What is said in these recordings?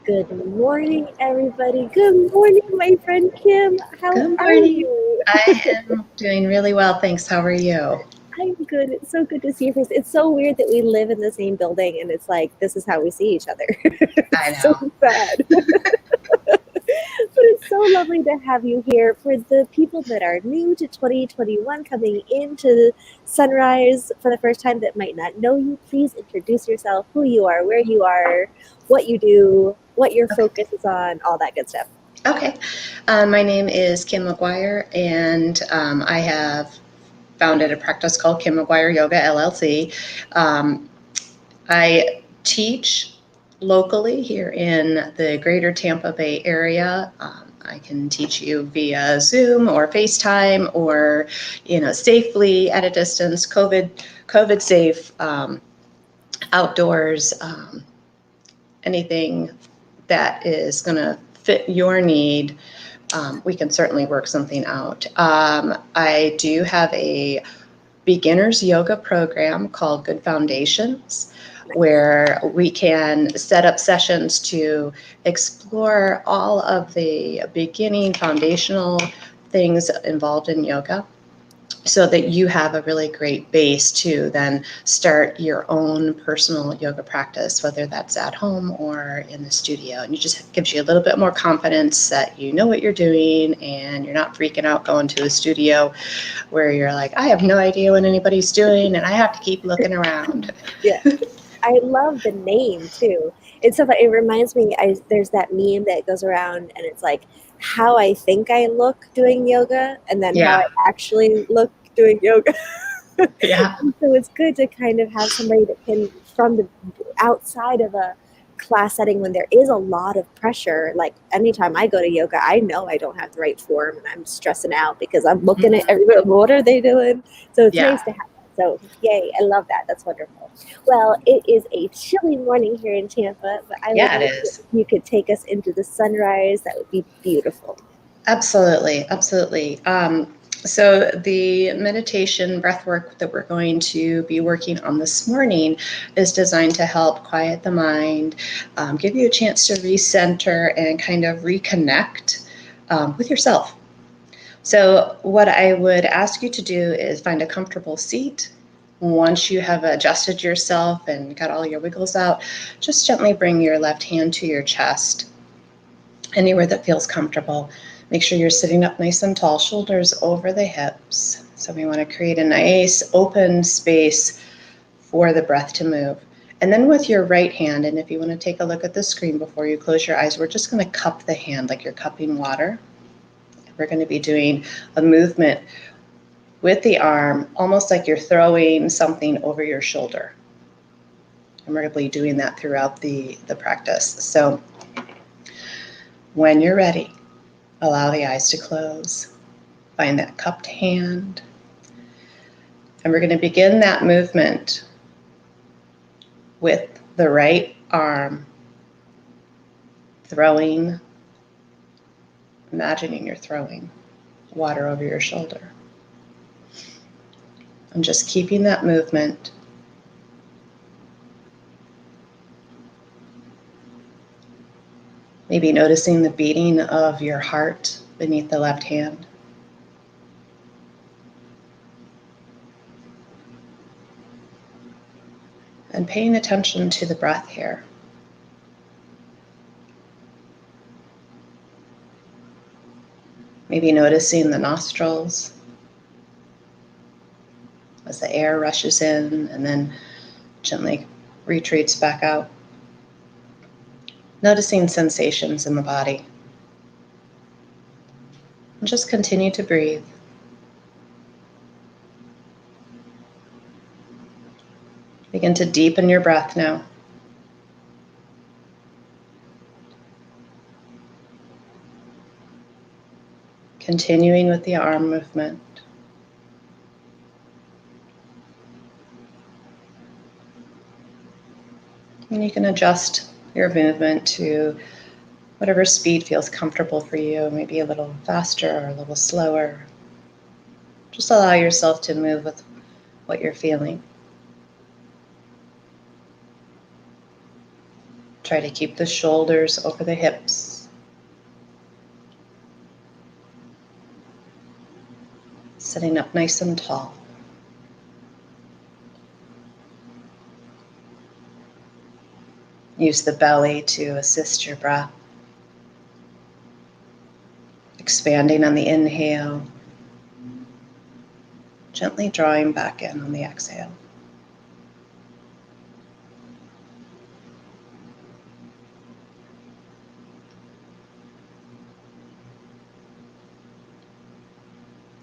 Good morning, everybody. Good morning, my friend Kim. How Good are morning. you? I am doing really well, thanks. How are you? I'm good. It's so good to see your face. It's so weird that we live in the same building and it's like this is how we see each other. I It's so know. sad. But it's so lovely to have you here. For the people that are new to 2021, coming into Sunrise for the first time that might not know you, please introduce yourself, who you are, where you are, what you do, what your Okay. focus is on, all that good stuff. Okay. My name is Kim McGuire, and I have founded a practice called Kim McGuire Yoga LLC. Um, I teach locally here in the greater Tampa Bay area. I can teach you via Zoom or FaceTime or, safely at a distance, COVID safe, outdoors. Anything that is going to fit your need, we can certainly work something out. I do have a beginner's yoga program called Good Foundations, where we can set up sessions to explore all of the beginning foundational things involved in yoga, so that you have a really great base to then start your own personal yoga practice, whether that's at home or in the studio. And it just gives you a little bit more confidence that you know what you're doing and you're not freaking out going to a studio where you're like, I have no idea what anybody's doing and I have to keep looking around. Yeah. I love the name too. It's so funny. It reminds me. There's that meme that goes around, and it's like how I think I look doing yoga, and then how I Yeah, actually look doing yoga. yeah, So it's good to kind of have somebody that can, from the outside of a class setting, when there is a lot of pressure. Like anytime I go to yoga, I know I don't have the right form, and I'm stressing out because I'm looking at mhm, everybody. What are they doing? So it's nice yeah, to have that. So yay, I love that. That's wonderful. Well, it is a chilly morning here in Tampa, but I would yeah, love it it is. if you could take us into the sunrise. That would be beautiful. Absolutely, absolutely. So the meditation breath work that we're going to be working on this morning is designed to help quiet the mind, give you a chance to recenter and kind of reconnect with yourself. So what I would ask you to do is find a comfortable seat. Once you have adjusted yourself and got all your wiggles out, just gently bring your left hand to your chest, anywhere that feels comfortable. Make sure you're sitting up nice and tall, shoulders over the hips. So we want to create a nice open space for the breath to move. And then with your right hand, and if you want to take a look at the screen before you close your eyes, we're just going to cup the hand like you're cupping water. We're going to be doing a movement with the arm, almost like you're throwing something over your shoulder. And we're going to be doing that throughout the practice. So when you're ready, allow the eyes to close. Find that cupped hand. And we're going to begin that movement with the right arm throwing, imagining you're throwing water over your shoulder. And just keeping that movement. Maybe noticing the beating of your heart beneath the left hand. And paying attention to the breath here. Maybe noticing the nostrils as the air rushes in and then gently retreats back out. Noticing sensations in the body. And just continue to breathe. Begin to deepen your breath now. Continuing with the arm movement. And you can adjust your movement to whatever speed feels comfortable for you, maybe a little faster or a little slower. Just allow yourself to move with what you're feeling. Try to keep the shoulders over the hips. Sitting up nice and tall. Use the belly to assist your breath. Expanding on the inhale, gently drawing back in on the exhale.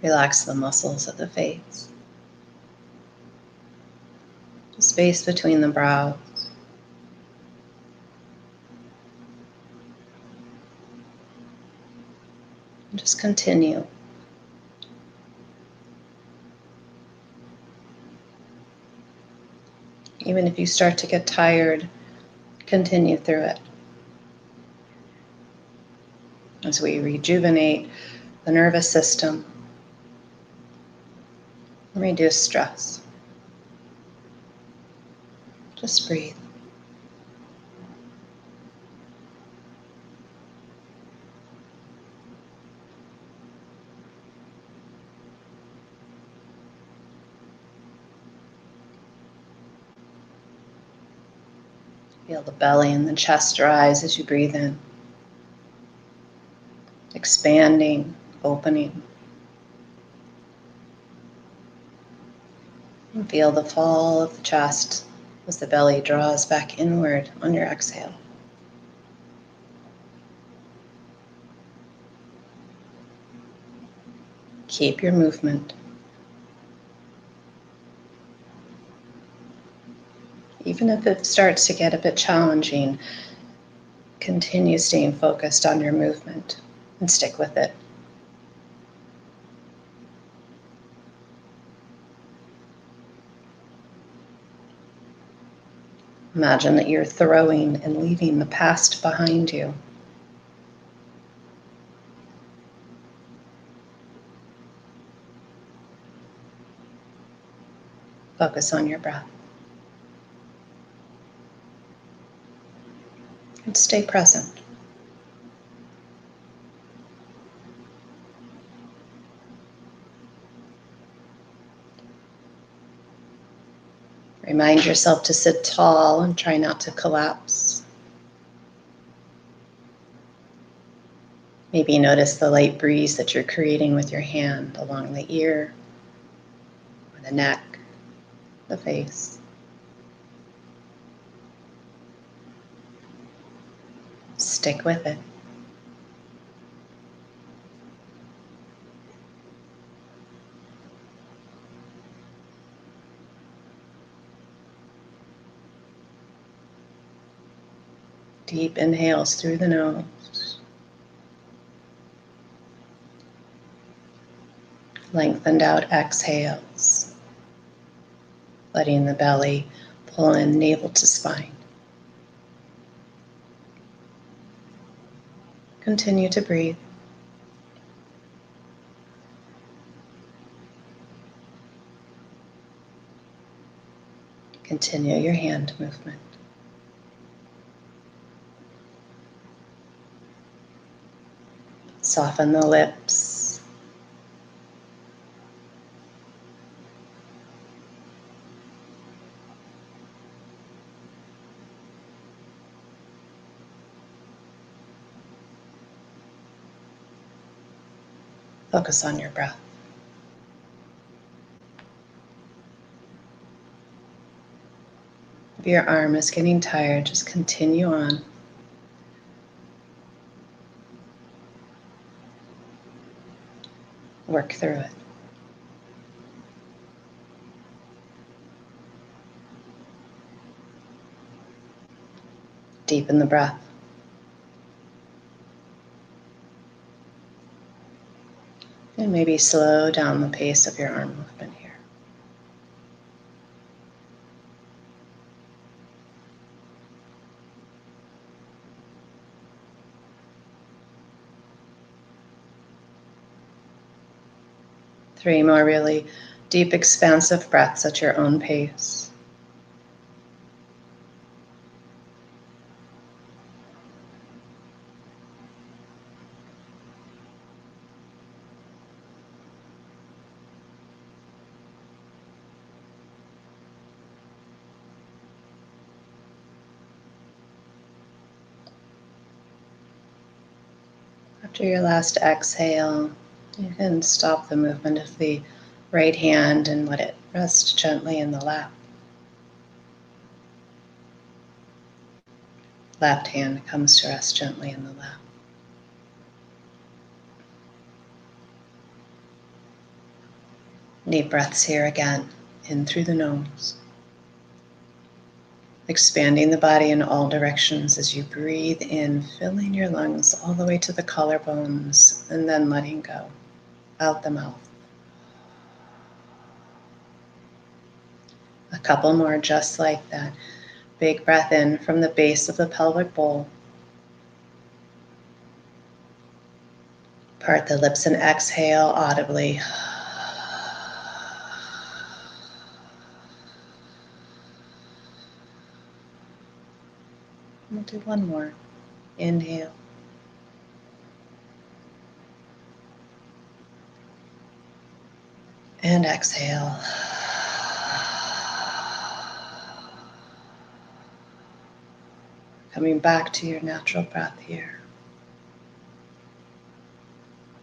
Relax the muscles of the face, the space between the brows. And just continue. Even if you start to get tired, continue through it. As we rejuvenate the nervous system, reduce stress. Just breathe. Feel the belly and the chest rise as you breathe in. Expanding, opening. And feel the fall of the chest as the belly draws back inward on your exhale. Keep your movement. Even if it starts to get a bit challenging, continue staying focused on your movement and stick with it. Imagine that you're throwing and leaving the past behind you. Focus on your breath. And stay present. Remind yourself to sit tall and try not to collapse. Maybe notice the light breeze that you're creating with your hand along the ear, or the neck, the face. Stick with it. Deep inhales through the nose. Lengthened out exhales, letting the belly pull in navel to spine. Continue to breathe. Continue your hand movement. Soften the lips. Focus on your breath. If your arm is getting tired, just continue on. Work through it. Deepen the breath. And maybe slow down the pace of your arm movement here. Three more really deep, expansive breaths at your own pace. After your last exhale, you can stop the movement of the right hand and let it rest gently in the lap. Left hand comes to rest gently in the lap. Deep breaths here again, in through the nose. Expanding the body in all directions as you breathe in, filling your lungs all the way to the collarbones, and then letting go out the mouth. A couple more just like that. Big breath in from the base of the pelvic bowl. Part the lips and exhale audibly. We'll do one more. Inhale. And exhale. Coming back to your natural breath here.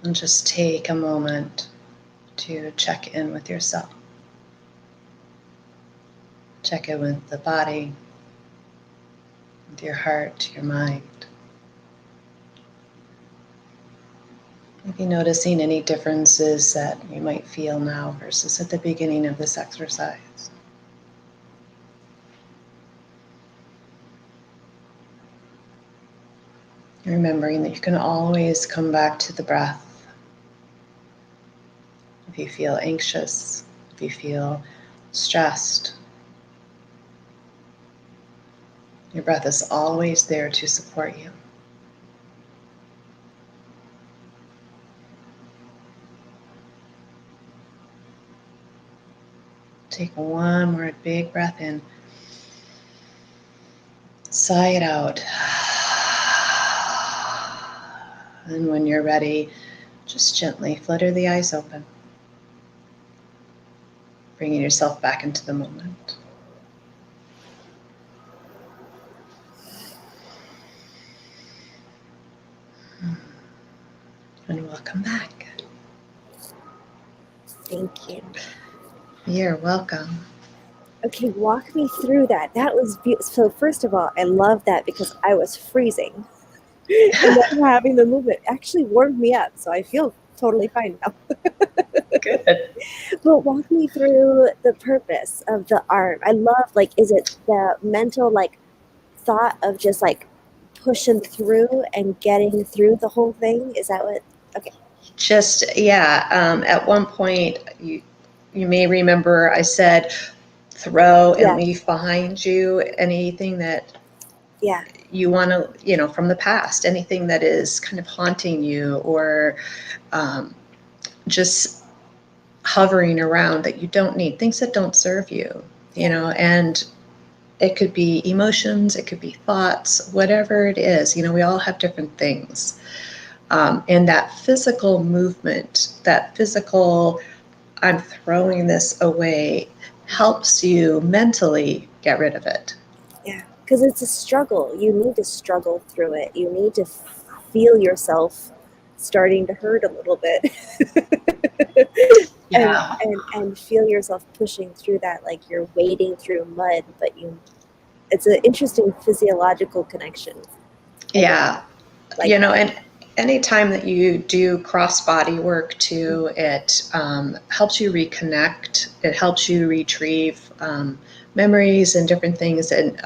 And just take a moment to check in with yourself. Check in with the body, with your heart, your mind. Maybe noticing any differences that you might feel now versus at the beginning of this exercise. Remembering that you can always come back to the breath. If you feel anxious, if you feel stressed, your breath is always there to support you. Take one more big breath in. Sigh it out. And when you're ready, just gently flutter the eyes open, bringing yourself back into the moment. And welcome back. Thank you. You're welcome. Okay, walk me through that. That was beautiful. So first of all, I love that because I was freezing. And then having the movement actually warmed me up, so I feel totally fine now. Good. But walk me through the purpose of the arm. I love, like, is it the mental, like, thought of just, like, pushing through and getting through the whole thing? Is that what? Okay. Just, yeah, at one point, you may remember I said, throw and leave behind you anything that you want to, from the past, anything that is kind of haunting you or just hovering around that you don't need, things that don't serve you, and it could be emotions, it could be thoughts, whatever it is, we all have different things. And that physical movement, that physical, I'm throwing this away, helps you mentally get rid of it. Yeah, because it's a struggle. You need to struggle through it. You need to feel yourself starting to hurt a little bit. Yeah. and feel yourself pushing through that, like you're wading through mud, but it's an interesting physiological connection. Yeah. And anytime that you do cross-body work too, it helps you reconnect. It helps you retrieve memories and different things and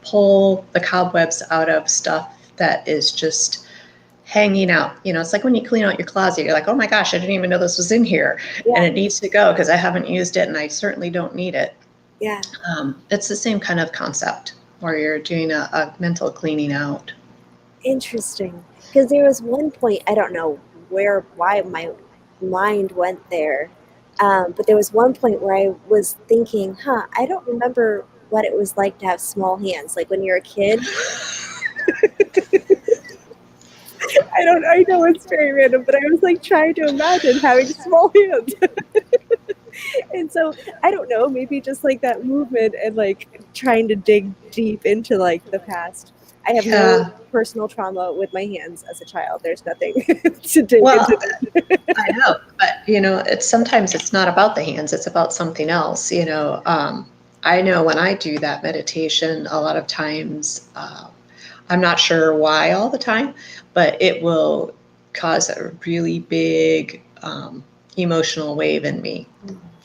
pull the cobwebs out of stuff that is just hanging out. It's like when you clean out your closet, you're like, oh my gosh, I didn't even know this was in here. Yeah. And it needs to go because I haven't used it and I certainly don't need it. Yeah. It's the same kind of concept where you're doing a mental cleaning out. Interesting. Because there was one point, I don't know why my mind went there, but there was one point where I was thinking, I don't remember what it was like to have small hands, like when you're a kid. I know it's very random, but I was like trying to imagine having small hands. And so, I don't know, maybe just like that movement and like trying to dig deep into like the past I have Yeah. no personal trauma with my hands as a child. There's nothing to dig Well, into that. I know, but it's sometimes it's not about the hands, it's about something else. I know when I do that meditation, a lot of times, I'm not sure why all the time, but it will cause a really big emotional wave in me,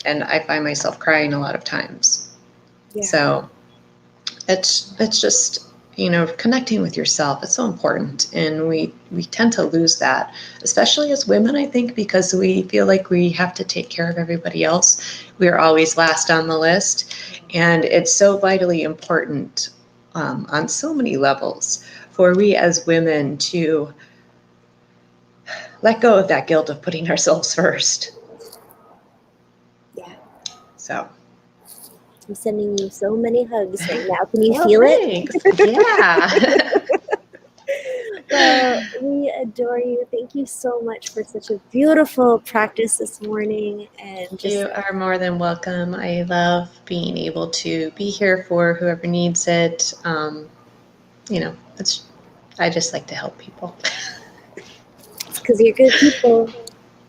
and I find myself crying a lot of times. Yeah. So it's just connecting with yourself. It's so important, and we tend to lose that, especially as women, I think, because we feel like we have to take care of everybody else. We're always last on the list, and it's so vitally important on so many levels for we as women to let go of that guilt of putting ourselves first. Yeah. So I'm sending you so many hugs right now. Can you well, feel it? thanks. Yeah. Well, we adore you. Thank you so much for such a beautiful practice this morning. And just You are more than welcome. I love being able to be here for whoever needs it. It's I just like to help people. because you're good people.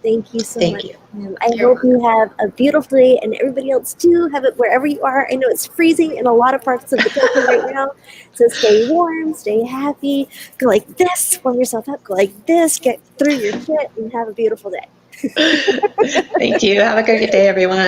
Thank you so Thank much. you. I You're hope welcome. you have a beautiful day, and everybody else too. Have it wherever you are. I know it's freezing in a lot of parts of the country right now, so stay warm, stay happy. Go like this, warm yourself up. Go like this, get through your shit, and have a beautiful day. Thank you. Have a great day, everyone.